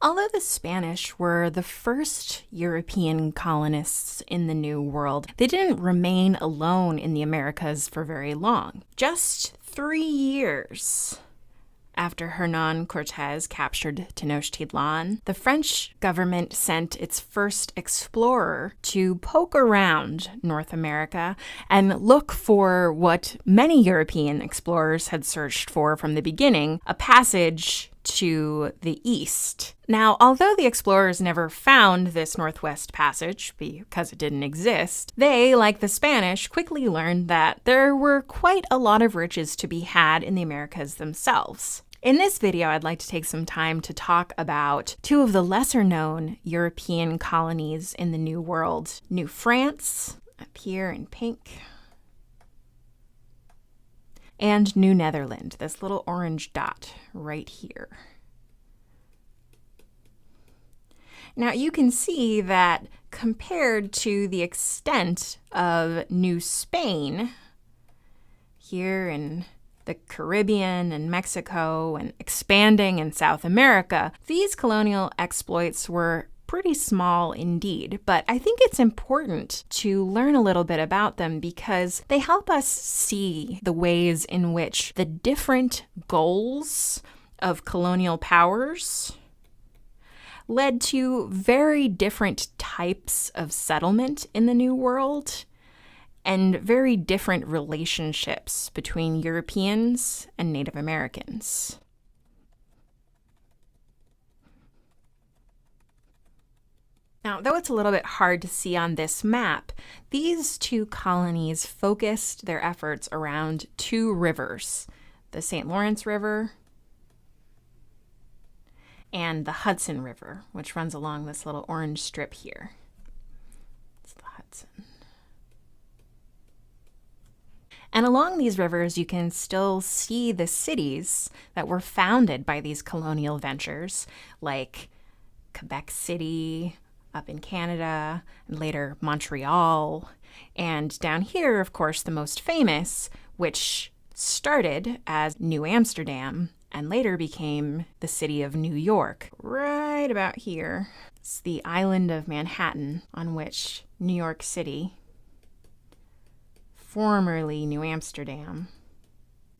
Although the Spanish were the first European colonists in the New World, they didn't remain alone in the Americas for very long. Just 3 years after Hernán Cortés captured Tenochtitlan, the French government sent its first explorer to poke around North America and look for what many European explorers had searched for from the beginning, a passage to the east. Now, although the explorers never found this Northwest Passage because it didn't exist, they, like the Spanish, quickly learned that there were quite a lot of riches to be had in the Americas themselves. In this video, I'd like to take some time to talk about two of the lesser-known European colonies in the New World. New France, up here in pink, and New Netherland, this little orange dot right here. Now you can see that compared to the extent of New Spain, here in the Caribbean and Mexico and expanding in South America, these colonial exploits were pretty small indeed, but I think it's important to learn a little bit about them because they help us see the ways in which the different goals of colonial powers led to very different types of settlement in the New World and very different relationships between Europeans and Native Americans. Now, though it's a little bit hard to see on this map, these two colonies focused their efforts around two rivers, the St. Lawrence River and the Hudson River, which runs along this little orange strip here. It's the Hudson. And along these rivers, you can still see the cities that were founded by these colonial ventures, like Quebec City, up in Canada, and later Montreal. And down here, of course, the most famous, which started as New Amsterdam and later became the city of New York. Right about here, it's the island of Manhattan, on which New York City, formerly New Amsterdam,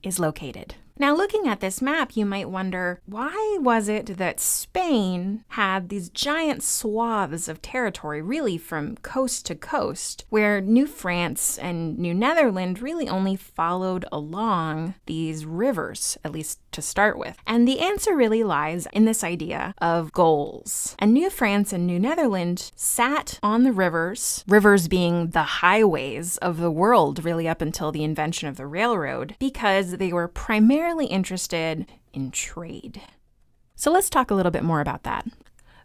is located. Now, looking at this map, you might wonder, why was it that Spain had these giant swaths of territory, really from coast to coast, where New France and New Netherland really only followed along these rivers, at least to start with? And the answer really lies in this idea of goals. And New France and New Netherland sat on the rivers being the highways of the world, really up until the invention of the railroad, because they were primarily interested in trade. So let's talk a little bit more about that.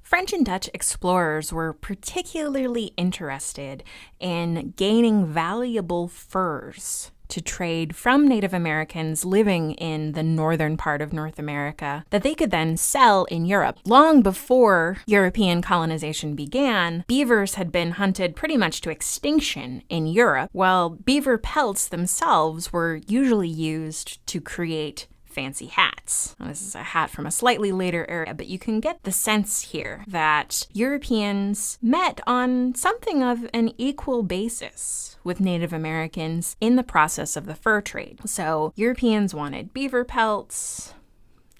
French and Dutch explorers were particularly interested in gaining valuable furs to trade from Native Americans living in the northern part of North America that they could then sell in Europe. Long before European colonization began, beavers had been hunted pretty much to extinction in Europe, while beaver pelts themselves were usually used to create fancy hats. Now, this is a hat from a slightly later era, but you can get the sense here that Europeans met on something of an equal basis with Native Americans in the process of the fur trade. So Europeans wanted beaver pelts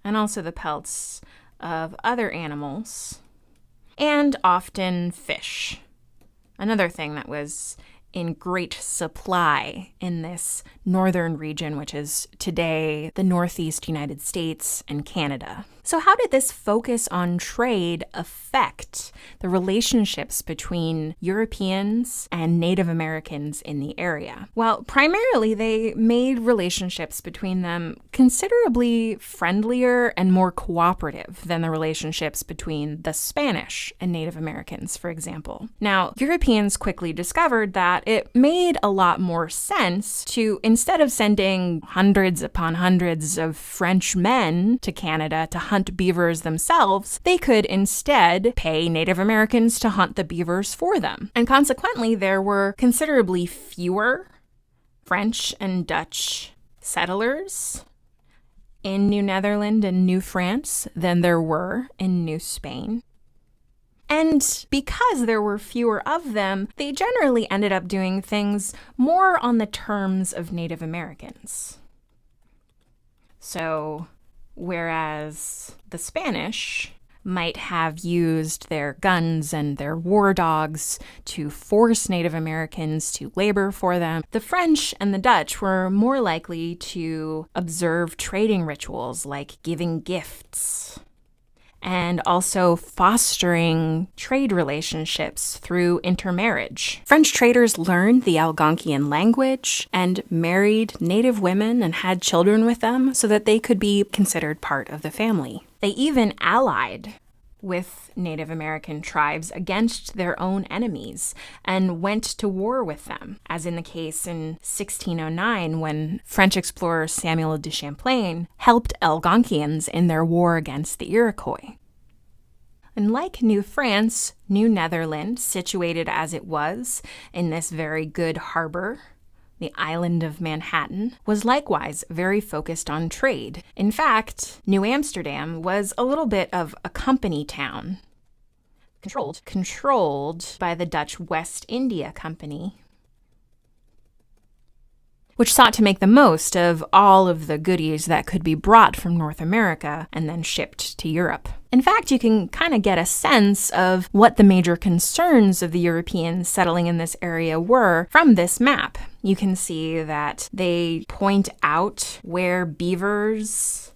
and also the pelts of other animals and often fish. Another thing that was in great supply in this northern region, which is today the Northeast United States and Canada. So how did this focus on trade affect the relationships between Europeans and Native Americans in the area? Well, primarily they made relationships between them considerably friendlier and more cooperative than the relationships between the Spanish and Native Americans, for example. Now, Europeans quickly discovered that it made a lot more sense to, instead of sending hundreds upon hundreds of French men to Canada to hunt beavers themselves, they could instead pay Native Americans to hunt the beavers for them. And consequently, there were considerably fewer French and Dutch settlers in New Netherland and New France than there were in New Spain. And because there were fewer of them, they generally ended up doing things more on the terms of Native Americans. So, whereas the Spanish might have used their guns and their war dogs to force Native Americans to labor for them, the French and the Dutch were more likely to observe trading rituals like giving gifts and also fostering trade relationships through intermarriage. French traders learned the Algonquian language and married native women and had children with them so that they could be considered part of the family. They even allied with Native American tribes against their own enemies and went to war with them, as in the case in 1609 when French explorer Samuel de Champlain helped Algonquians in their war against the Iroquois. And like New France, New Netherland, situated as it was in this very good harbor, the island of Manhattan, was likewise very focused on trade. In fact, New Amsterdam was a little bit of a company town, controlled by the Dutch West India Company, which sought to make the most of all of the goodies that could be brought from North America and then shipped to Europe. In fact, you can kind of get a sense of what the major concerns of the Europeans settling in this area were from this map. You can see that they point out where beavers,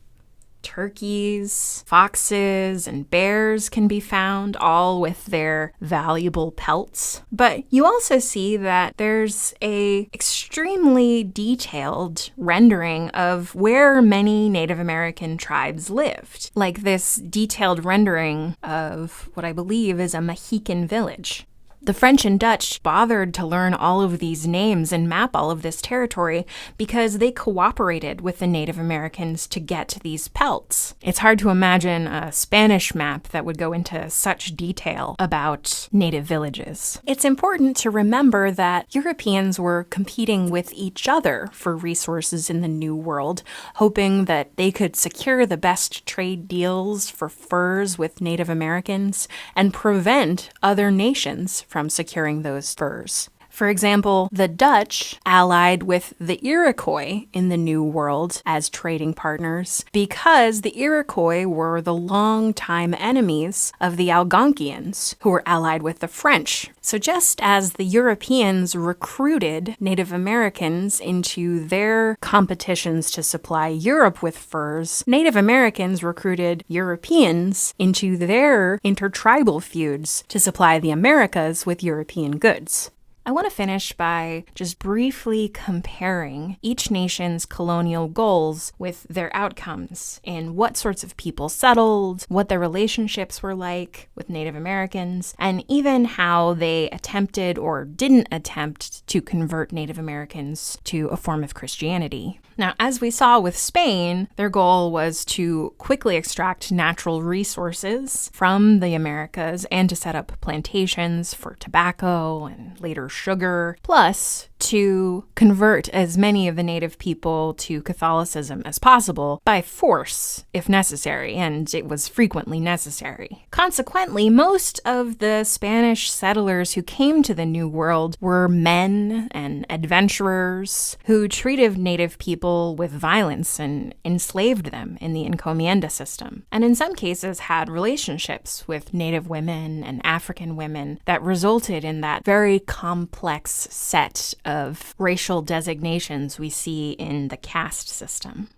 turkeys, foxes, and bears can be found, all with their valuable pelts. But you also see that there's a extremely detailed rendering of where many Native American tribes lived, like this detailed rendering of what I believe is a Mohican village. The French and Dutch bothered to learn all of these names and map all of this territory because they cooperated with the Native Americans to get these pelts. It's hard to imagine a Spanish map that would go into such detail about native villages. It's important to remember that Europeans were competing with each other for resources in the New World, hoping that they could secure the best trade deals for furs with Native Americans and prevent other nations from securing those furs. For example, the Dutch allied with the Iroquois in the New World as trading partners because the Iroquois were the longtime enemies of the Algonquians, who were allied with the French. So just as the Europeans recruited Native Americans into their competitions to supply Europe with furs, Native Americans recruited Europeans into their intertribal feuds to supply the Americas with European goods. I want to finish by just briefly comparing each nation's colonial goals with their outcomes and what sorts of people settled, what their relationships were like with Native Americans, and even how they attempted or didn't attempt to convert Native Americans to a form of Christianity. Now, as we saw with Spain, their goal was to quickly extract natural resources from the Americas and to set up plantations for tobacco and later sugar, plus to convert as many of the native people to Catholicism as possible by force, if necessary, and it was frequently necessary. Consequently, most of the Spanish settlers who came to the New World were men and adventurers who treated native people with violence and enslaved them in the encomienda system, and in some cases had relationships with native women and African women that resulted in that very complex set of racial designations we see in the caste system.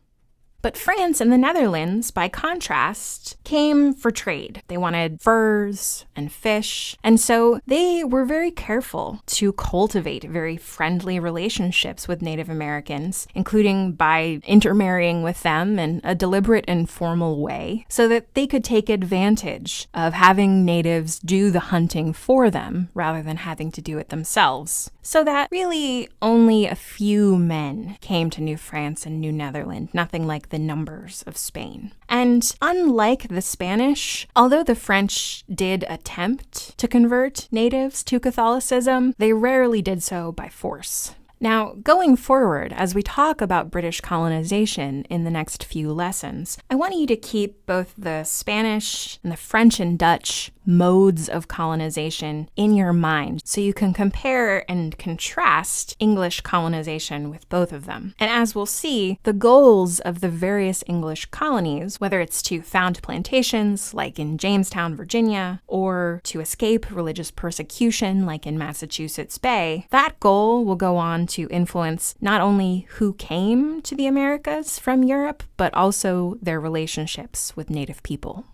But France and the Netherlands, by contrast, came for trade. They wanted furs and fish, and so they were very careful to cultivate very friendly relationships with Native Americans, including by intermarrying with them in a deliberate and formal way, so that they could take advantage of having natives do the hunting for them rather than having to do it themselves. So that really only a few men came to New France and New Netherland, nothing like the numbers of Spain. And unlike the Spanish, although the French did attempt to convert natives to Catholicism, they rarely did so by force. Now, going forward, as we talk about British colonization in the next few lessons, I want you to keep both the Spanish and the French and Dutch modes of colonization in your mind so you can compare and contrast English colonization with both of them. And as we'll see, the goals of the various English colonies, whether it's to found plantations like in Jamestown, Virginia, or to escape religious persecution like in Massachusetts Bay, that goal will go on to influence not only who came to the Americas from Europe, but also their relationships with Native people.